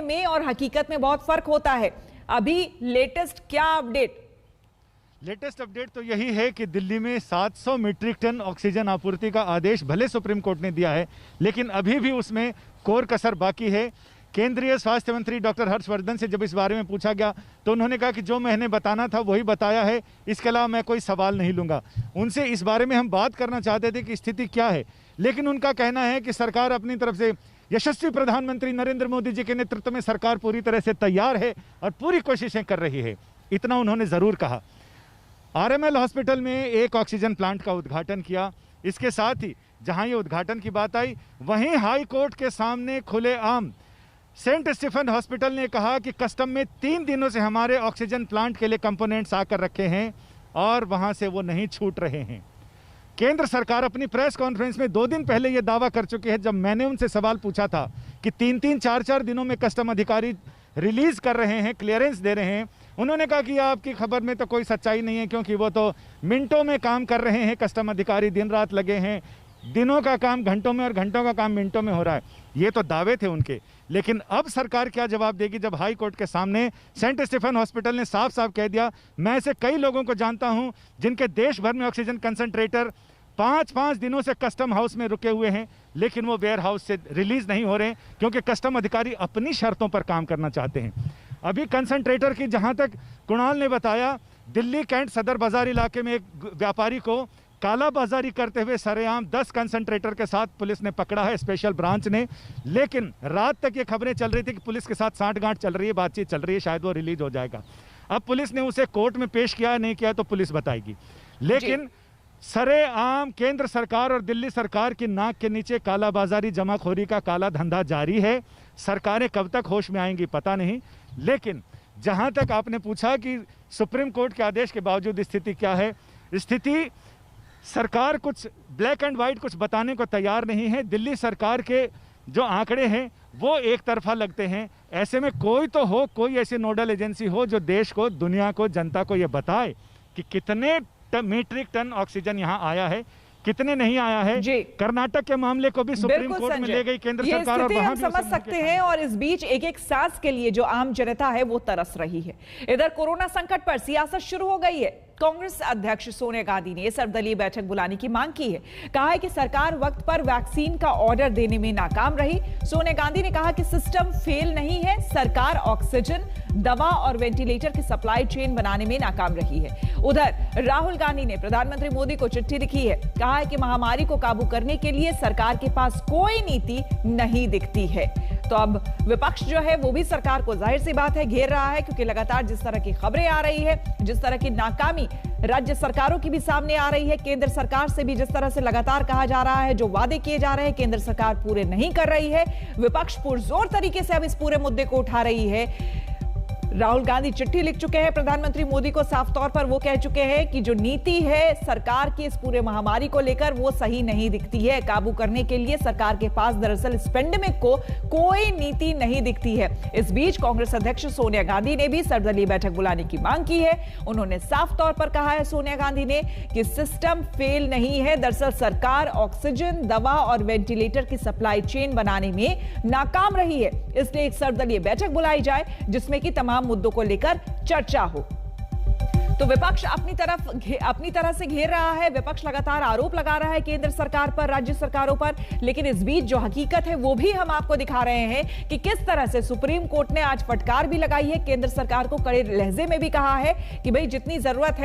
बताने में और हकीकत में बहुत फर्क होता है। अभी लेटेस्ट क्या अपडेट? लेटेस्ट अपडेट तो यही है कि दिल्ली में 700 मीट्रिक टन ऑक्सीजन आपूर्ति का आदेश भले सुप्रीम कोर्ट ने दिया है, लेकिन अभी भी उसमें कोर कसर बाकी है। केंद्रीय स्वास्थ्य मंत्री डॉक्टर हर्षवर्धन से जब इस बारे में पूछा गया तो उन्होंने कहा कि जो मैंने बताना था वही बताया है, इसके अलावा मैं कोई सवाल नहीं लूँगा। उनसे इस बारे में हम बात करना चाहते थे कि स्थिति क्या है, लेकिन उनका कहना है कि सरकार अपनी तरफ से, यशस्वी प्रधानमंत्री नरेंद्र मोदी जी के नेतृत्व में सरकार पूरी तरह से तैयार है और पूरी कोशिशें कर रही है, इतना उन्होंने ज़रूर कहा। आरएमएल हॉस्पिटल में एक ऑक्सीजन प्लांट का उद्घाटन किया। इसके साथ ही जहां ये उद्घाटन की बात आई, वहीं हाई कोर्ट के सामने खुलेआम सेंट स्टीफन हॉस्पिटल ने कहा कि कस्टम में 3 दिनों से हमारे ऑक्सीजन प्लांट के लिए कंपोनेंट्स आकर रखे हैं और वहां से वो नहीं छूट रहे हैं। केंद्र सरकार अपनी प्रेस कॉन्फ्रेंस में 2 दिन पहले ये दावा कर चुकी है। जब मैंने उनसे सवाल पूछा था कि 3-3, 4-4 दिनों में कस्टम अधिकारी रिलीज कर रहे हैं, क्लियरेंस दे रहे हैं, उन्होंने कहा कि आपकी खबर में तो कोई सच्चाई नहीं है, क्योंकि वो तो मिनटों में काम कर रहे हैं। कस्टम अधिकारी दिन रात लगे हैं, दिनों का काम घंटों में और घंटों का काम मिनटों में हो रहा है। ये तो दावे थे उनके, लेकिन अब सरकार क्या जवाब देगी जब हाई कोर्ट के सामने सेंट स्टीफन हॉस्पिटल ने साफ साफ कह दिया, मैं ऐसे कई लोगों को जानता हूं जिनके देश भर में ऑक्सीजन कंसंट्रेटर 5-5 दिनों से कस्टम हाउस में रुके हुए हैं, लेकिन वो वेयर हाउस से रिलीज नहीं हो रहे क्योंकि कस्टम अधिकारी अपनी शर्तों पर काम करना चाहते हैं। अभी कंसंट्रेटर की, जहां तक कुणाल ने बताया, दिल्ली कैंट सदर बाजार इलाके में एक व्यापारी को कालाबाजारी करते हुए सरेआम 10 कंसंट्रेटर के साथ पुलिस ने पकड़ा है, स्पेशल ब्रांच ने। लेकिन रात तक ये खबरें चल रही थी कि पुलिस के साथ साठगांठ चल रही है, बातचीत चल रही है, शायद वो रिलीज हो जाएगा। अब पुलिस ने उसे कोर्ट में पेश किया नहीं किया तो पुलिस बताएगी, लेकिन सरेआम केंद्र सरकार और दिल्ली सरकार की नाक के नीचे कालाबाजारी, जमाखोरी का काला धंधा जारी है। सरकारें कब तक होश में आएंगी पता नहीं, लेकिन जहां तक आपने पूछा कि सुप्रीम कोर्ट के आदेश के बावजूद स्थिति क्या है, स्थिति सरकार कुछ ब्लैक एंड व्हाइट कुछ बताने को तैयार नहीं है। दिल्ली सरकार के जो आंकड़े हैं वो एक तरफा लगते हैं। ऐसे में कोई तो हो, कोई ऐसी नोडल एजेंसी हो जो देश को, दुनिया को, जनता को ये बताए कि कितने मीट्रिक टन ऑक्सीजन यहाँ आया है, कितने नहीं आया है। कर्नाटक के मामले को भी सुप्रीम कोर्ट में ले गई केंद्र सरकार और वहां हम समझ सकते हैं। और इस बीच एक एक सांस के लिए जो आम जनता है वो तरस रही है। इधर कोरोना संकट पर सियासत शुरू हो गई है। कांग्रेस अध्यक्ष सोनिया गांधी ने सर्वदलीय बैठक बुलाने की मांग की है। कहा है कि सरकार वक्त पर वैक्सीन का ऑर्डर देने में नाकाम रही। सोनिया गांधी ने कहा कि सिस्टम फेल नहीं है, सरकार ऑक्सीजन, दवा और वेंटिलेटर की सप्लाई चेन बनाने में नाकाम रही है। उधर राहुल गांधी ने प्रधानमंत्री मोदी को चिट्ठी लिखी है। कहा है कि महामारी को काबू करने के लिए सरकार के पास कोई नीति नहीं दिखती है। तो अब विपक्ष जो है वो भी सरकार को, जाहिर सी बात है, घेर रहा है, क्योंकि लगातार जिस तरह की खबरें आ रही है, जिस तरह की नाकामी राज्य सरकारों की भी सामने आ रही है, केंद्र सरकार से भी जिस तरह से लगातार कहा जा रहा है, जो वादे किए जा रहे हैं केंद्र सरकार पूरे नहीं कर रही है, विपक्ष पुरजोर तरीके से अब इस पूरे मुद्दे को उठा रही है। राहुल गांधी चिट्ठी लिख चुके हैं प्रधानमंत्री मोदी को। साफ तौर पर वो कह चुके हैं कि जो नीति है सरकार की इस पूरे महामारी को लेकर वो सही नहीं दिखती है। काबू करने के लिए सरकार के पास दरअसल इस पेंडेमिक को कोई नीति नहीं दिखती है। इस बीच कांग्रेस अध्यक्ष सोनिया गांधी ने भी सर्वदलीय बैठक बुलाने की मांग की है। उन्होंने साफ तौर पर कहा है, सोनिया गांधी ने, कि सिस्टम फेल नहीं है, दरअसल सरकार ऑक्सीजन, दवा और वेंटिलेटर की सप्लाई चेन बनाने में नाकाम रही है। इसलिए एक सर्वदलीय बैठक बुलाई जाए जिसमें कि तमाम मुद्दों को लेकर चर्चा हो। तो विपक्ष अपनी तरह से घेर रहा है। विपक्ष लगातार आरोप लगा रहा है केंद्र सरकार पर, राज्य सरकारों पर, लेकिन इस बीच जो हकीकत है वो भी हम आपको दिखा रहे हैं कि किस तरह से सुप्रीम कोर्ट ने आज फटकार भी लगाई है। केंद्र सरकार को कड़े लहजे में भी कहा है कि भाई जितनी जरूरत है